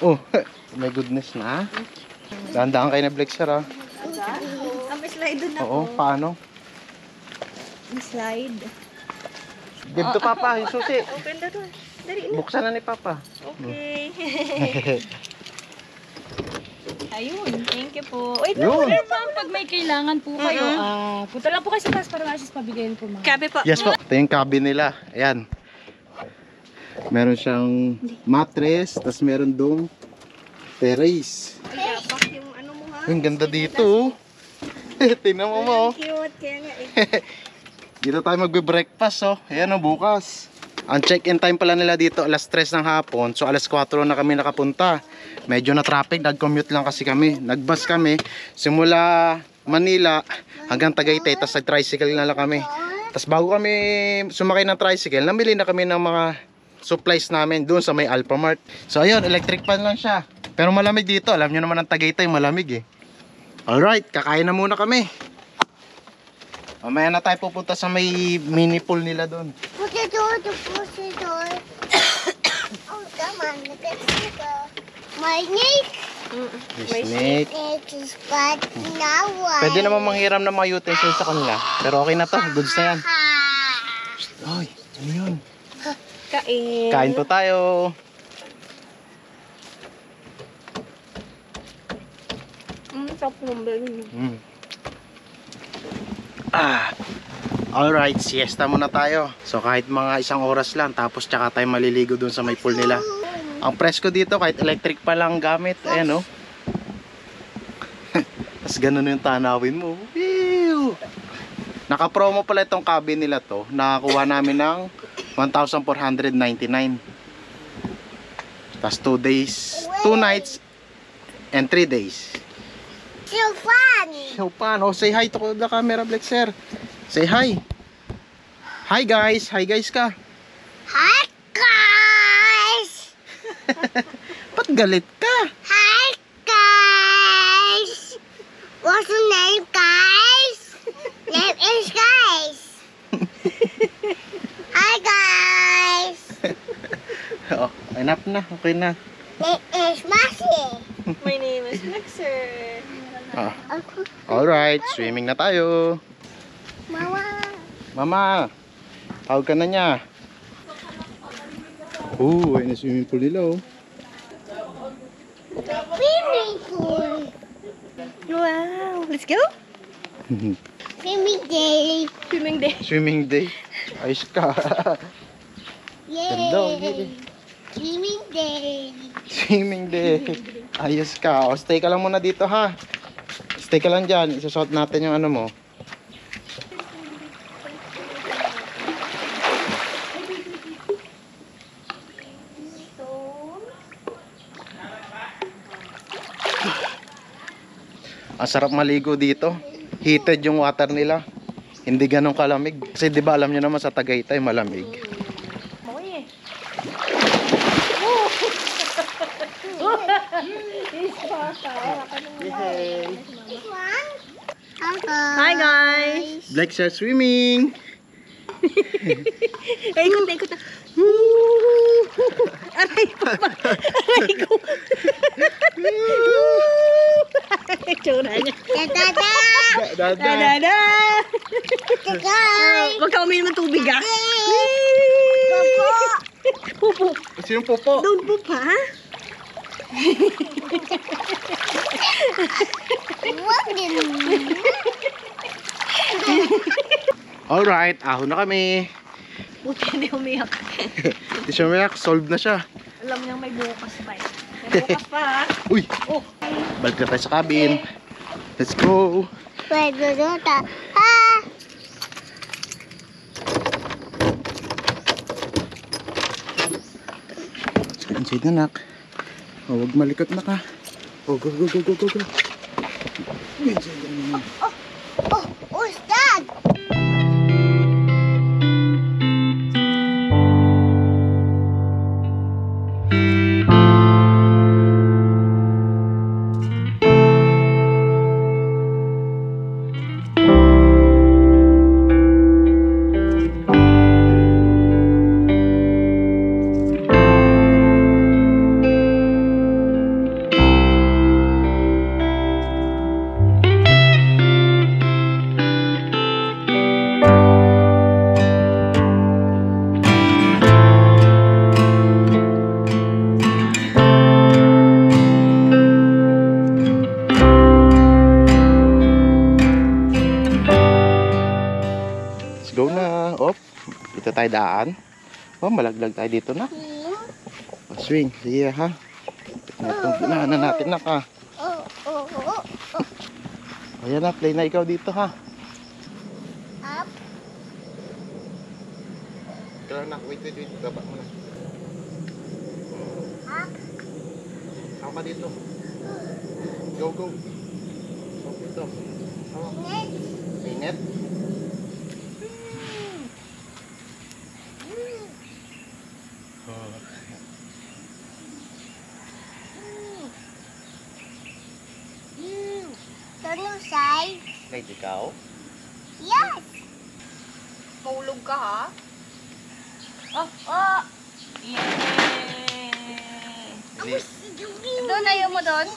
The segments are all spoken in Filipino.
Oh, my goodness na. Dahan-dahan kayo na Blexer ah. May slide doon ako. Oo, paano? May slide. Give to Papa, yung susi. Open na doon. Dali na. Buksan na ni Papa. Okay. Ayun, thank you po. Wait lang, Yun. Sir, ma'am, pag may kailangan po kayo, punta lang po kayo sa taas para maasis pabigayin po, ma'am. Kabe po. Yes po, ito yung cabin nila. Ayan. Meron siyang mattress, tapos meron dong terrace. Ay, dapat yung ano mo ha. Ang ganda dito. Oh. Tingnan mo mo. Cute, kaya nga eh. Dito tayo magbe-breakfast oh. Ayan oh, bukas. Ang check-in time pala nila dito alas 3 ng hapon. So alas 4 na kami nakapunta. Medyo na traffic, nag-commute lang kasi kami. Nag-bus kami simula Manila hanggang Tagaytay, tapos nag-tricycle na lang kami. Tapos bago kami sumakay ng tricycle, namili na kami ng mga supplies namin doon sa may Alphamart. So ayun, electric fan lang siya. Pero malamig dito, alam nyo naman ang Tagaytay, malamig eh. Alright, kakain na muna kami. Mamaya na tayo pupunta sa may mini pool nila doon. Push the door, push the door. Oh, come on, look at this. My snake. Snake. Snake is bad now. Pwede naman manghiram ng mga utensils sa kanila. Pero okay na to, goods na yan. Ay, ano yun? Kain. Kain po tayo. Top number yun. Alright, siesta muna tayo. So kahit mga 1 oras lang, tapos tsaka tayo maliligo dun sa may pool nila. Ang presko dito, kahit electric pa lang gamit, ayan o. Tapos ganun yung tanawin mo. Whew! Naka-promo pala itong cabin nila to. Nakakuha namin ng 1,499. Tapos 2 days, 2 nights, and 3 days. So fun. So paano? Say hi to the camera, Blexer. Say hi. Hi guys. Hi guys ka. Hi, guys. Ba't galit ka? Hi, guys. What's your name, guys? Name is guys. Hi, guys. Oh, enough na. Okay na. Name is Masi. My name is Mixer. Ah. Alright, swimming na tayo. Mama. Mama, tawag ka na niya. Ayun na swimming pool nila oh. Swimming pool. Wow, let's go. Swimming day. Swimming day. Swimming day. Ayos ka. Yay. Ganda, okay. Swimming day. Swimming day. Ayos ka. O, stay ka lang muna dito ha. Stay ka lang dyan. Isasot natin yung ano mo. Ang sarap maligo dito. Heated yung water nila. Hindi ganun kalamig. Kasi di ba alam nyo naman sa Tagaytay malamig. Hi guys. Blexer swimming. Ay, ikot na. Aray ko pa. Aray ko. Tsura niya. Da-da-da. Dada. Dada. Guys. Huwag ka uminom ng tubig ah. Popo. Pupo. Sino popo? Don't poop ha. Wag din. Alright, ahon na kami. Buti hindi umiyak. Hindi siya umiyak, solved na siya. Alam niyang may bukas pa eh. May bukas pa ha. Uy, Oh. balik na tayo sa cabin. Let's go. Pwede doon ta. Ah. Let's go inside na nak. Oh, huwag malikot na ka. Oh, go, go, go, go, go, go. Inside na naman. Oh, who's that? tayo daan. Oh, malaglag tayo dito na. Oh, swing. Sige ha. Itong pinaanan natin na ka. Ayan na, play na ikaw dito ha. Up. Kailangan na, wait. Baba mo na. Up. Sama dito. Go. Go dito. Minute. Turn side. Wait, ikaw? Yes. Maulog ka ha? Hindi. Doon, ayaw mo doon?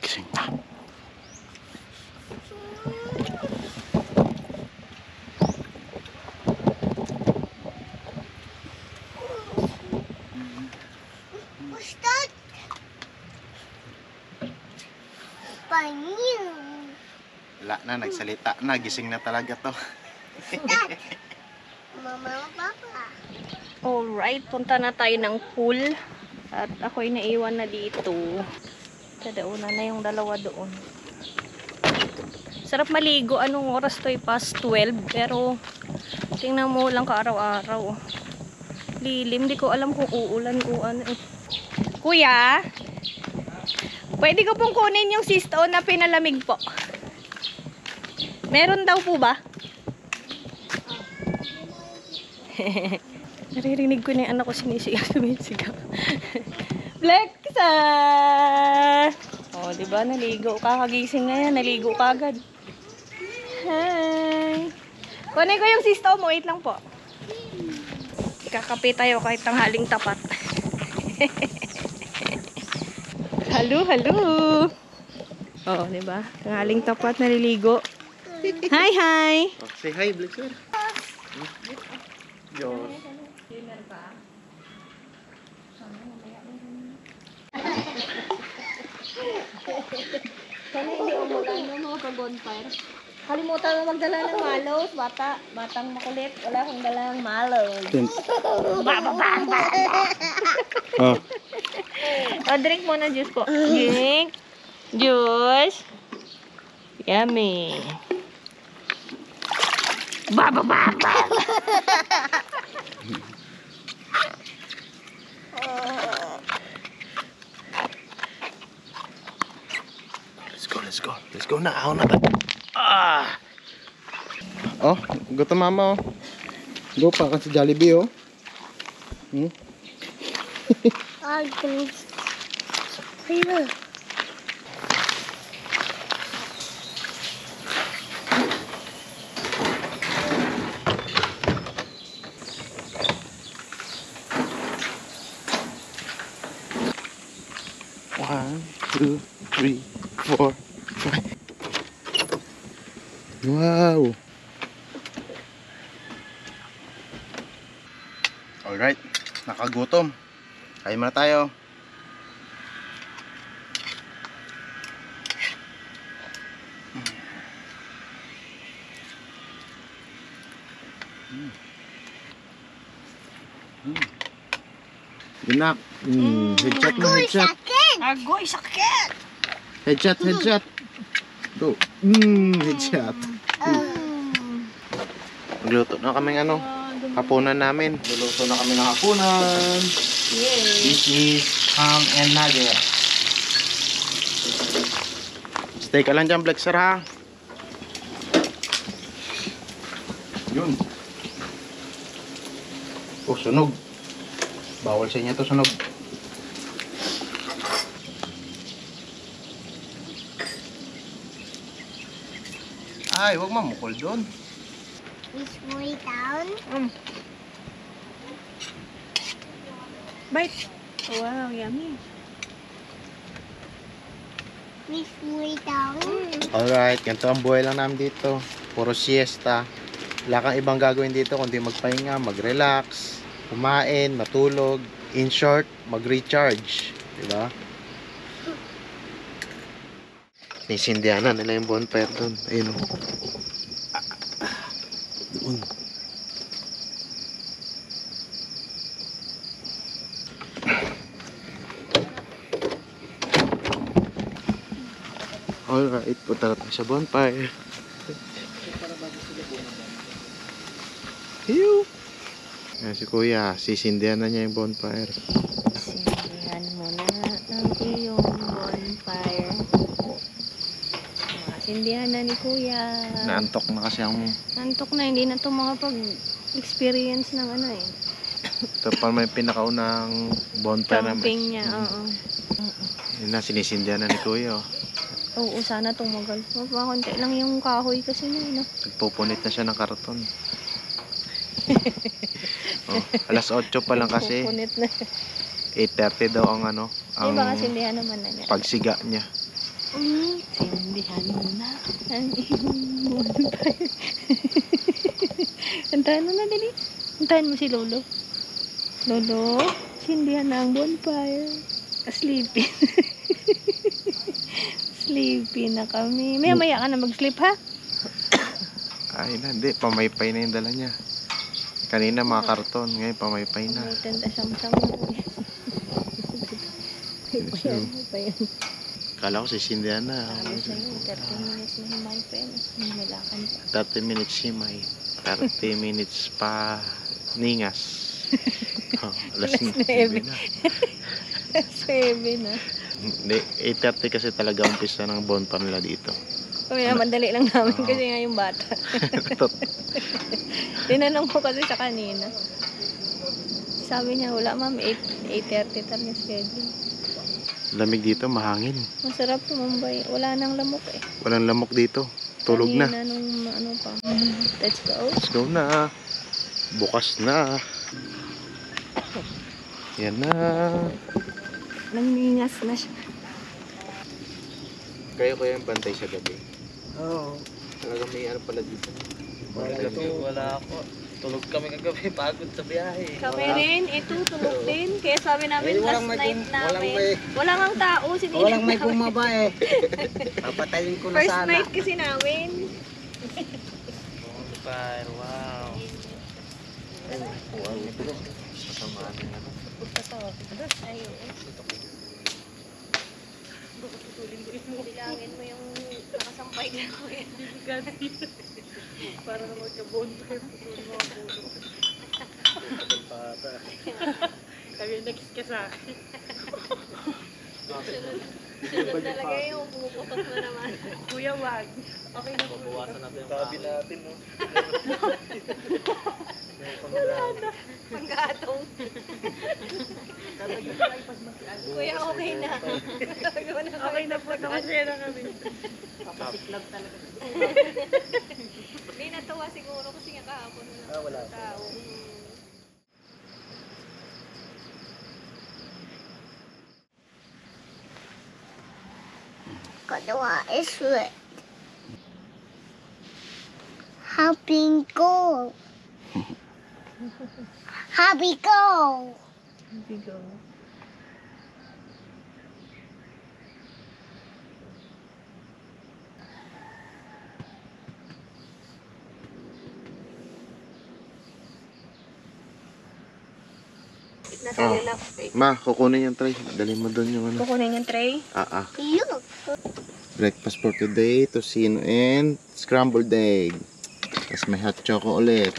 Gising na. What's that? Panin. Wala na, nagsalita na. Gising na talaga to. Mama, papa. Alright, punta na tayo ng pool. At ako'y naiwan na dito. Tadauna na yung dalawa doon. Sarap maligo. Anong oras to? Past 12. Pero, tingnan mo lang ka-araw-araw. Lilim. Di ko alam kung uulan o ano. Kuya, pwede ko pong kunin yung sisto na pinalamig po. Meron daw po ba? Naririnig ko na yung anak ko sumisigaw. Flexa! Oh, di ba naligo? Kakagising na yan. Naligo ka agad. Hi! Kunin ko yung sisto mo. Wait lang po. Kakape tayo kahit tanghaling tapat. Halo. Oh, di ba? Tanghaling tapat, naliligo. Hi! Oh, say hi, Blixer. Yo. Sana hindi umulan no, mga ka-bonfire. Kalimutan mo magdala ng malos, batang makulit. Wala akong dala ng malos. Oh. O, drink mo na juice po. Drink. Juice. Yummy. Let's go na. Ako na tayo. Oh, gutom mama oh. Go pa kasi Jollibee oh. All things. Here. One, two, three, four, five. Wow. Alright, nakagutom. Kain muna tayo. Ginak. Headshot mo, headshot. Agoy, sakit! Headshot. Go. Headshot. Magluto na kaming hapunan namin. Luluto na kami ng hapunan. This is ham and nugget. Stay ka lang dyan, Blexer ha. Yun. Oh, sunog. Bawal sa inyo to sunog. Ay, huwag mamukol doon. This way down. Bite. Wow, yummy. Miss Muy down. Alright, ganito ang buhay lang namin dito. Puro siesta. Wala kang ibang gagawin dito kundi magpahinga, mag-relax, kumain, matulog. In short, mag-recharge. Diba? Nisindihan na nila yung bonfire doon. Ayun o. Doon. Alright, punta na tayo sa bonfire. Hiyo! Ayan si kuya, sisindihan na niya yung bonfire. Sindihan mo na ang iyong bonfire. Sindihan na ni kuya. Naantok na kasi ang... Antok na, hindi na ito makapag-experience ng ano eh. Ito pa may pinakaunang bonfire namin. Camping niya, oo. Yun na, sinisindihan na ni kuya. Oh. Oo, sana tumagal. Mapakonti lang yung kahoy kasi niya, no? Nagpupunit na siya ng karton. Oh, alas 8 pa lang kasi. Pupunit na. 8:30 daw ang ano, Ay, ang baka sindihan naman na niya. pagsiga niya. Sindihan mo na ang iyong bonfire. Antahan mo na, dali. Antahan mo si Lolo. Lolo, sindihan na ang bonfire. Sleepy. Sleepy na kami. Maya-maya ka na mag-sleep, ha? Ay na, hindi. Pamaypay na yung dala niya. Kanina mga karton, ngayon pamaypay na. May tanda siyang-siyang mo. May pa yan. Kala ko sisindihan na. Sabi sa'yo, 30 minutes na himay pa yan. May lakan pa. 30 minutes himay. 30 minutes pa ningas. Oh, alas 9 na. 7 na. Hindi, 8:30 kasi talaga umpisa ng bonfire nila dito. Kaya madali lang namin kasi nga yung bata. Tinanong ko kasi sa kanina. Sabi niya, wala ma'am, 8:30 tayo yung schedule. Lamig dito, mahangin. Masarap Mumbai. Wala nang lamok eh. Walang lamok dito. Tulog na. Kanina nung ano pa. Let's go. Let's go na. Bukas na. Yan na. Nangingas na siya. Kayo ko yung bantay sa gabi. Oo. Talaga may ano pala dito. Wala ako. Tulog kami kagabi, pagod sa biyahe. Kami rin, ito, tulog din. Kaya sabi namin, last night namin. Walang Walang ang tao, sinilip Walang may namin. bumaba eh. Papatayin ko na First sana. night kasi namin. Bonfire, wow. Kasamaan na ano. Ayun. Bilangin mo yung nakasampay na ko yan. Para na magka-bonfire. Kami next ka sa akin. Sunod talaga yung pumuputok na naman. Kuya, wag. Okay na po. Babawasan natin yung tabi natin, no? Panggatong. Kuya, okay na. Okay na po. Nakasaya na kami. Papasiklag talaga. Hindi natuwa siguro kasi nga kahapon Wala. tao. Kadua is red. Happy go. Happy go. Bigo. Nasa Oh. relax. Ma, kukunin yung tray. Dali mo doon yung ano. Kukunin yung tray. Look. Breakfast for today, tocino and scrambled egg. Tapos may hot choco ulit.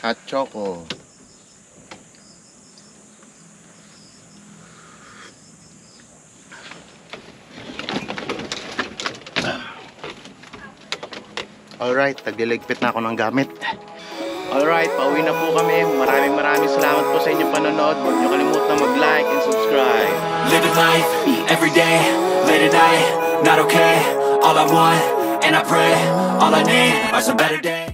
Hot choco. Alright, tagliligpit na ako ng gamit. Alright, pauwi na po kami. Maraming salamat po sa inyong panonood. Huwag niyo kalimutan mag-like and subscribe. Living life, every day, late at night, not okay. All I want, and I pray, all I need are some better days.